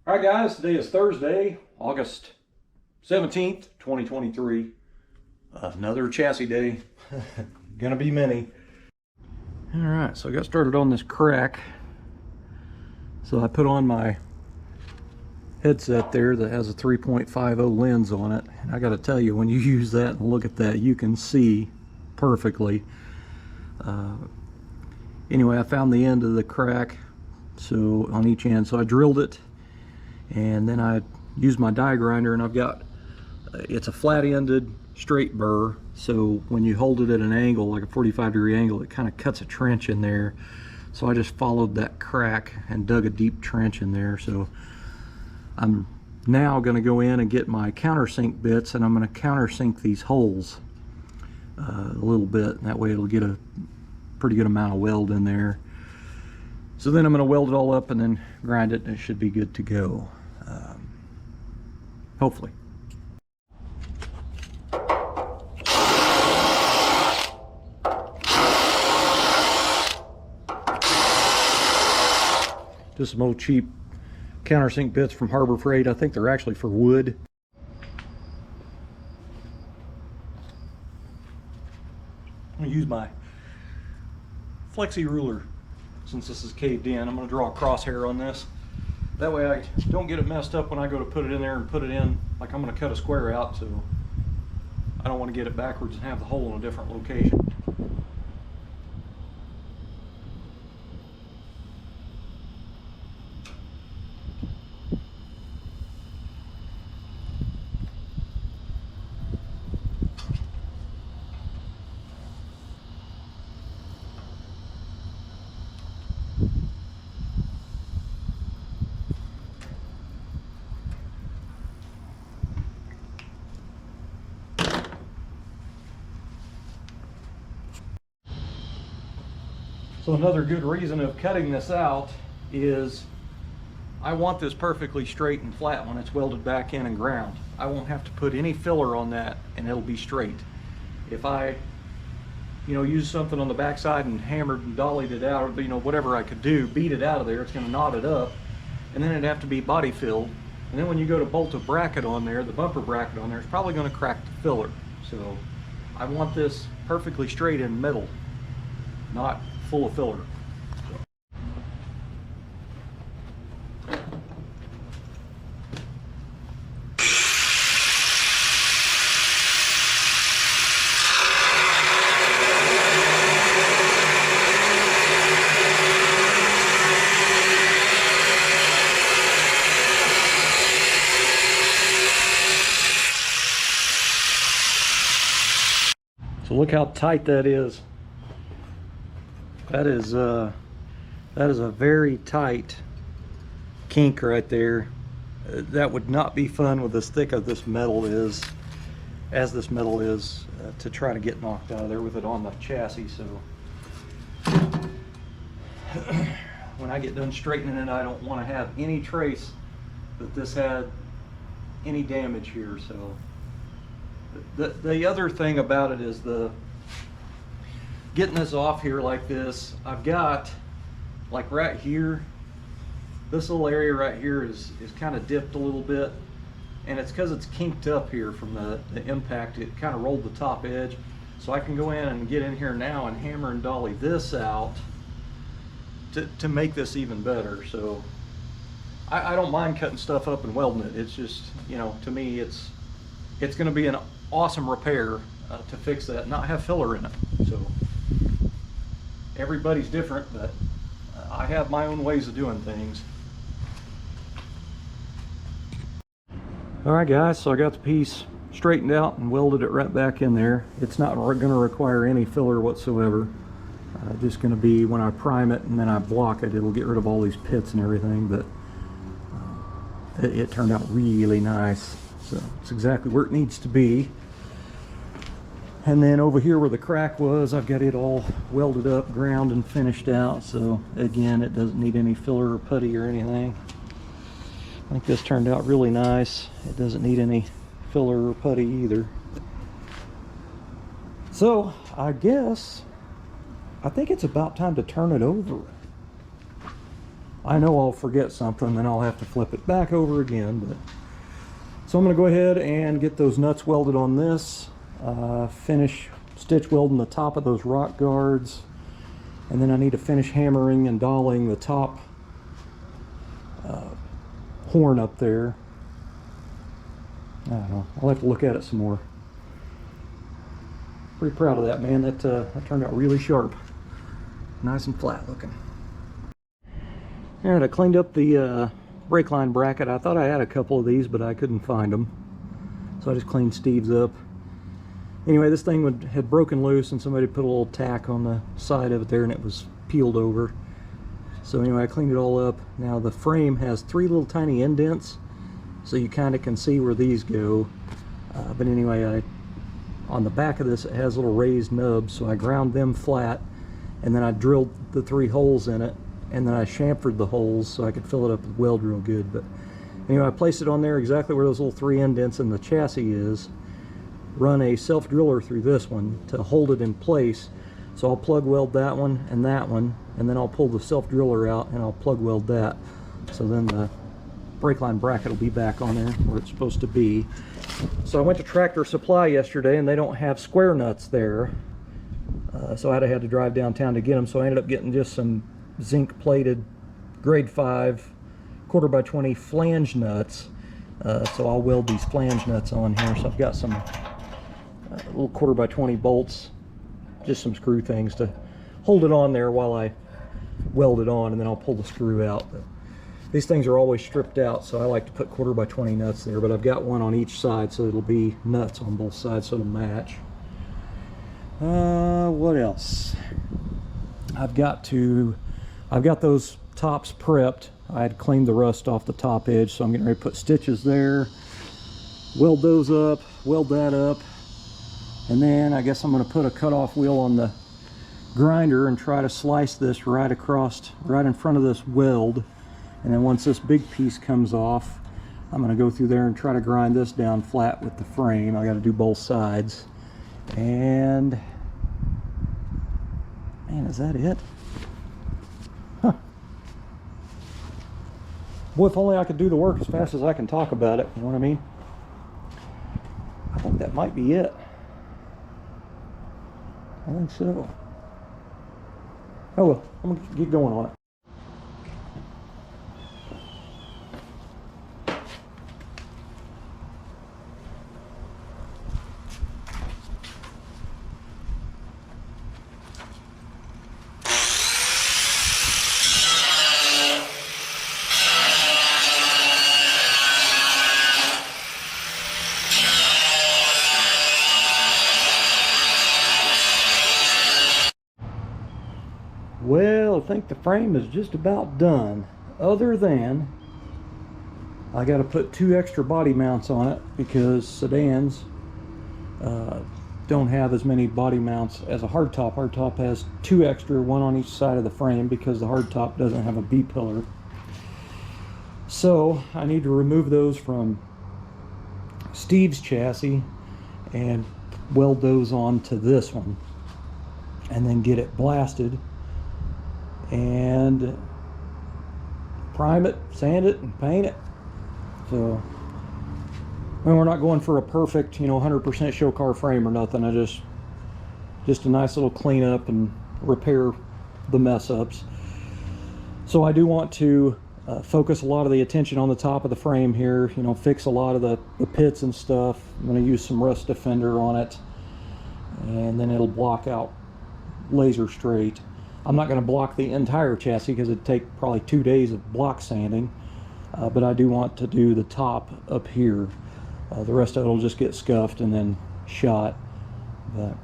All right, guys, today is Thursday, August 17th, 2023. Another chassis day. Gonna be many. All right, so I got started on this crack. So I put on my headset there that has a 3.50 lens on it. And I gotta tell you, when you use that and look at that, you can see perfectly. Anyway, I found the end of the crack, so on each end. So I drilled it, and then I used my die grinder, and I've got, it's a flat-ended straight burr, so when you hold it at an angle, like a 45-degree angle, it kind of cuts a trench in there. So I just followed that crack and dug a deep trench in there. So I'm now going to go in and get my countersink bits, and I'm going to countersink these holes a little bit, and that way it'll get a pretty good amount of weld in there. So then I'm going to weld it all up and then grind it, and it should be good to go. Hopefully. Just some old cheap countersink bits from Harbor Freight. I think they're actually for wood. I'm going to use my flexi ruler. Since this is caved in, I'm going to draw a crosshair on this. That way I don't get it messed up when I go to put it in there and put it in. Like, I'm going to cut a square out, so I don't want to get it backwards and have the hole in a different location. So another good reason of cutting this out is I want this perfectly straight and flat when it's welded back in and ground. I won't have to put any filler on that, and it'll be straight. If I, use something on the backside and hammered and dollied it out, or whatever I could do, beat it out of there, it's going to knot it up, and then it'd have to be body filled. And then when you go to bolt a bracket on there, the bumper bracket on there, it's probably going to crack the filler. So I want this perfectly straight in metal, not full of filler. So look how tight that is. That is a very tight kink right there. That would not be fun with as thick as this metal is, to try to get knocked out of there with it on the chassis. So when I get done straightening it, I don't want to have any trace that this had any damage here. So the other thing about it is getting this off here like this. I've got, like right here, this little area right here is kind of dipped a little bit, and it's because it's kinked up here from the impact. It kind of rolled the top edge. So I can go in and get in here now and hammer and dolly this out to make this even better. So I don't mind cutting stuff up and welding it. It's just, to me, it's going to be an awesome repair to fix that and not have filler in it. So everybody's different, but I have my own ways of doing things. All right, guys, so I got the piece straightened out and welded it right back in there. It's not going to require any filler whatsoever. Just going to be, when I prime it and then I block it, it'll get rid of all these pits and everything, but it turned out really nice. So it's exactly where it needs to be. And then over here where the crack was, I've got it all welded up, ground, and finished out. So again, it doesn't need any filler or putty or anything. I think this turned out really nice. It doesn't need any filler or putty either. So I guess, I think it's about time to turn it over. I know I'll forget something, then I'll have to flip it back over again. But so I'm going to go ahead and get those nuts welded on this, finish stitch welding the top of those rock guards, and then I need to finish hammering and doling the top horn up there. I don't know, I'll have to look at it some more. Pretty proud of that, man. That turned out really sharp, nice and flat looking. Alright, I cleaned up the brake line bracket. I thought I had a couple of these, but I couldn't find them, so I just cleaned Steve's up. Anyway, this thing had broken loose, and somebody put a little tack on the side of it there, and it was peeled over. So anyway, I cleaned it all up. Now the frame has 3 little tiny indents, so you kind of can see where these go. But anyway, on the back of this, it has little raised nubs, so I ground them flat, and then I drilled the 3 holes in it, and then I chamfered the holes so I could fill it up with weld real good. But anyway, I placed it on there exactly where those little 3 indents in the chassis is. Run a self driller through this one to hold it in place. So I'll plug weld that one, and then I'll pull the self driller out and I'll plug weld that. So then the brake line bracket will be back on there where it's supposed to be. So I went to Tractor Supply yesterday, and they don't have square nuts there. So I had to drive downtown to get them. So I ended up getting just some zinc plated grade 5 1/4x20 flange nuts. So I'll weld these flange nuts on here. So I've got some little 1/4x20 bolts, just some screw things to hold it on there while I weld it on, and then I'll pull the screw out. But these things are always stripped out, so I like to put 1/4x20 nuts there, but I've got one on each side, so it'll be nuts on both sides, so it'll match. What else? I've got those tops prepped. I had cleaned the rust off the top edge, so I'm getting ready to put stitches there, weld those up, weld that up, and then I guess I'm going to put a cutoff wheel on the grinder and try to slice this right across, right in front of this weld. And then once this big piece comes off, I'm going to go through there and try to grind this down flat with the frame. I got to do both sides. And man, is that it? Huh. Boy, if only I could do the work as fast as I can talk about it, you know what I mean? I think that might be it. I think so. Oh well, I'm gonna get going on it. Well, I think the frame is just about done, other than I got to put 2 extra body mounts on it because sedans don't have as many body mounts as a hardtop. Hardtop has 2 extra, 1 on each side of the frame, because the hardtop doesn't have a B-pillar. So I need to remove those from Steve's chassis and weld those onto this one, and then get it blasted and prime it, sand it, and paint it. So, I mean, we're not going for a perfect, 100% show car frame or nothing. I just a nice little cleanup and repair the mess ups. So I do want to focus a lot of the attention on the top of the frame here, fix a lot of the pits and stuff. I'm going to use some rust defender on it, and then it'll block out laser straight. I'm not going to block the entire chassis because it'd take probably 2 days of block sanding, but I do want to do the top up here. The rest of it will just get scuffed and then shot. But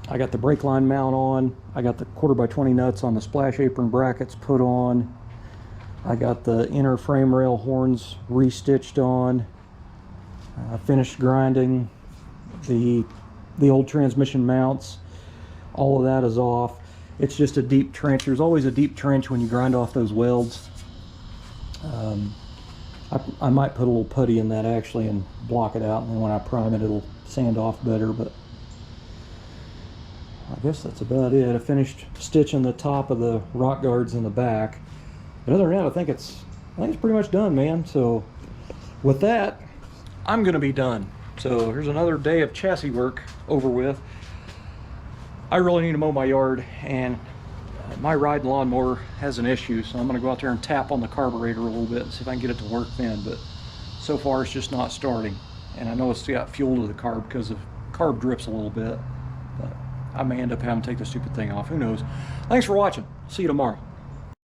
I got the brake line mount on. I got the 1/4x20 nuts on the splash apron brackets put on. I got the inner frame rail horns restitched on. I finished grinding the old transmission mounts. All of that is off. It's just a deep trench. There's always a deep trench when you grind off those welds. I might put a little putty in that actually and block it out, and then when I prime it, it'll sand off better. But I guess that's about it. I finished stitching the top of the rock guards in the back. But other than that, I think it's pretty much done, man. So with that, I'm gonna be done. So here's another day of chassis work over with. I really need to mow my yard, and my ride lawnmower has an issue, so I'm gonna go out there and tap on the carburetor a little bit and see if I can get it to work then. But so far it's just not starting, and I know it's got fuel to the carb because of carb drips a little bit, but I may end up having to take the stupid thing off. Who knows? Thanks for watching. See you tomorrow.